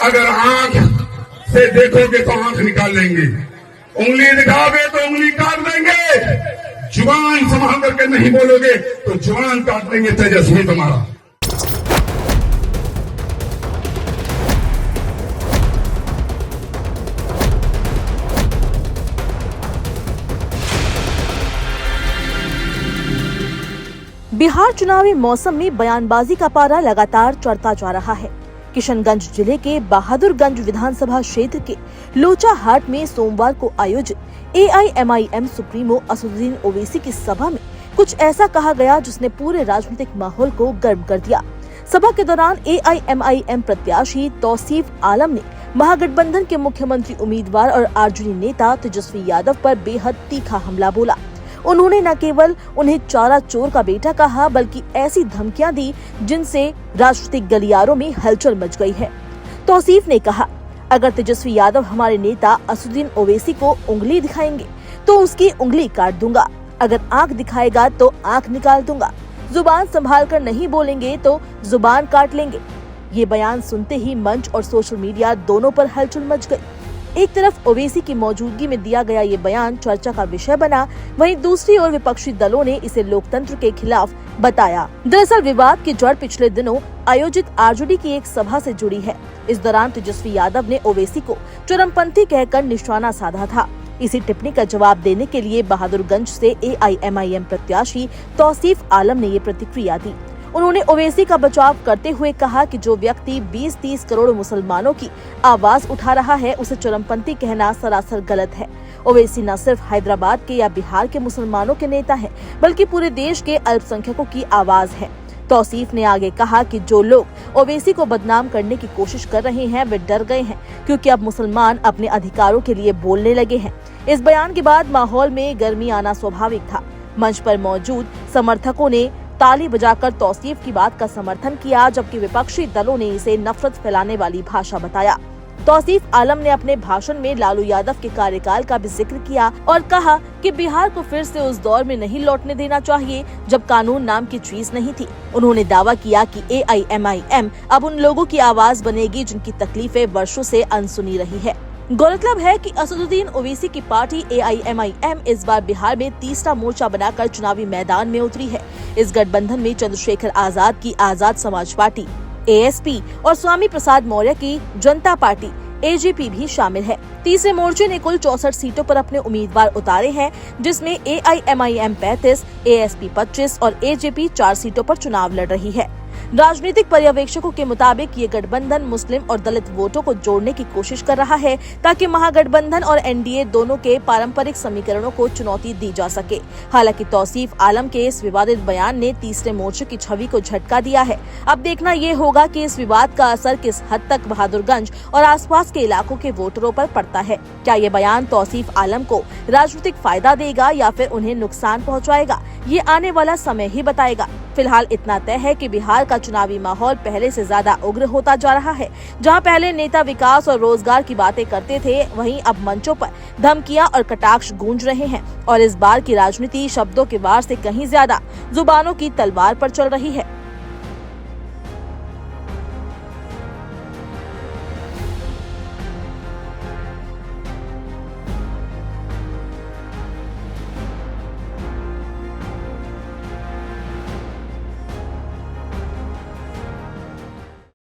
अगर आंख से देखोगे तो आंख निकाल लेंगे, उंगली दिखाओगे तो उंगली काट देंगे, जुबान संभाल करके नहीं बोलोगे तो जुबान काट देंगे तेजस्वी तुम्हारा। बिहार चुनावी मौसम में बयानबाजी का पारा लगातार चढ़ता जा रहा है। किशनगंज जिले के बहादुरगंज विधानसभा क्षेत्र के लोचा हाट में सोमवार को आयोजित एआईएमआईएम सुप्रीमो असदुद्दीन ओवैसी की सभा में कुछ ऐसा कहा गया जिसने पूरे राजनीतिक माहौल को गर्म कर दिया। सभा के दौरान एआईएमआईएम प्रत्याशी तौसीफ आलम ने महागठबंधन के मुख्यमंत्री उम्मीदवार और आरजेडी नेता तेजस्वी यादव पर बेहद तीखा हमला बोला। उन्होंने न केवल उन्हें चारा चोर का बेटा कहा बल्कि ऐसी धमकियां दी जिनसे राजनीतिक गलियारों में हलचल मच गई है। तौसीफ ने कहा, अगर तेजस्वी यादव हमारे नेता असदुद्दीन ओवैसी को उंगली दिखाएंगे तो उसकी उंगली काट दूंगा, अगर आंख दिखाएगा तो आंख निकाल दूंगा, जुबान संभाल कर नहीं बोलेंगे तो जुबान काट लेंगे। ये बयान सुनते ही मंच और सोशल मीडिया दोनों पर हलचल मच गई। एक तरफ ओवैसी की मौजूदगी में दिया गया ये बयान चर्चा का विषय बना, वहीं दूसरी ओर विपक्षी दलों ने इसे लोकतंत्र के खिलाफ बताया। दरअसल विवाद की जड़ पिछले दिनों आयोजित आरजेडी की एक सभा से जुड़ी है। इस दौरान तेजस्वी यादव ने ओवैसी को चरमपंथी कहकर निशाना साधा था। इसी टिप्पणी का जवाब देने के लिए बहादुरगंज से एआईएमआईएम प्रत्याशी तौसीफ आलम ने ये प्रतिक्रिया दी। उन्होंने ओवैसी का बचाव करते हुए कहा कि जो व्यक्ति 20-30 करोड़ मुसलमानों की आवाज उठा रहा है उसे चरमपंथी कहना सरासर गलत है। ओवैसी न सिर्फ हैदराबाद के या बिहार के मुसलमानों के नेता हैं, बल्कि पूरे देश के अल्पसंख्यकों की आवाज है। तौसीफ ने आगे कहा कि जो लोग ओवैसी को बदनाम करने की कोशिश कर रहे हैं वे डर गए हैं, क्योंकि अब मुसलमान अपने अधिकारों के लिए बोलने लगे हैं। इस बयान के बाद माहौल में गर्मी आना स्वाभाविक था। मंच पर मौजूद समर्थकों ने ताली बजाकर तौसीफ की बात का समर्थन किया, जबकि विपक्षी दलों ने इसे नफरत फैलाने वाली भाषा बताया। तौसीफ आलम ने अपने भाषण में लालू यादव के कार्यकाल का भी जिक्र किया और कहा कि बिहार को फिर से उस दौर में नहीं लौटने देना चाहिए जब कानून नाम की चीज नहीं थी। उन्होंने दावा किया कि एआईएमआईएम अब उन लोगों की आवाज बनेगी जिनकी तकलीफें वर्षों से अनसुनी रही है। गौरतलब है कि असदुद्दीन ओवैसी की पार्टी एआईएमआईएम इस बार बिहार में तीसरा मोर्चा बनाकर चुनावी मैदान में उतरी है। इस गठबंधन में चंद्रशेखर आजाद की आजाद समाज पार्टी एएसपी और स्वामी प्रसाद मौर्य की जनता पार्टी एजेपी भी शामिल है। तीसरे मोर्चे ने कुल 64 सीटों पर अपने उम्मीदवार उतारे हैं, जिसमें एआईएमआईएम 35, एएसपी 25 और एजेपी 4 सीटों पर चुनाव लड़ रही है। राजनीतिक पर्यवेक्षकों के मुताबिक ये गठबंधन मुस्लिम और दलित वोटों को जोड़ने की कोशिश कर रहा है, ताकि महागठबंधन और एनडीए दोनों के पारंपरिक समीकरणों को चुनौती दी जा सके। हालांकि तौसीफ आलम के इस विवादित बयान ने तीसरे मोर्चे की छवि को झटका दिया है। अब देखना ये होगा कि इस विवाद का असर किस हद तक बहादुरगंज और आसपास के इलाकों के वोटरों पर पड़ता है। क्या ये बयान तौसीफ आलम को राजनीतिक फायदा देगा या फिर उन्हें नुकसान पहुँचाएगा, ये आने वाला समय ही बताएगा। फिलहाल इतना तय है कि बिहार का चुनावी माहौल पहले से ज्यादा उग्र होता जा रहा है। जहां पहले नेता विकास और रोजगार की बातें करते थे, वहीं अब मंचों पर धमकियां और कटाक्ष गूंज रहे हैं और इस बार की राजनीति शब्दों के वार से कहीं ज्यादा जुबानों की तलवार पर चल रही है।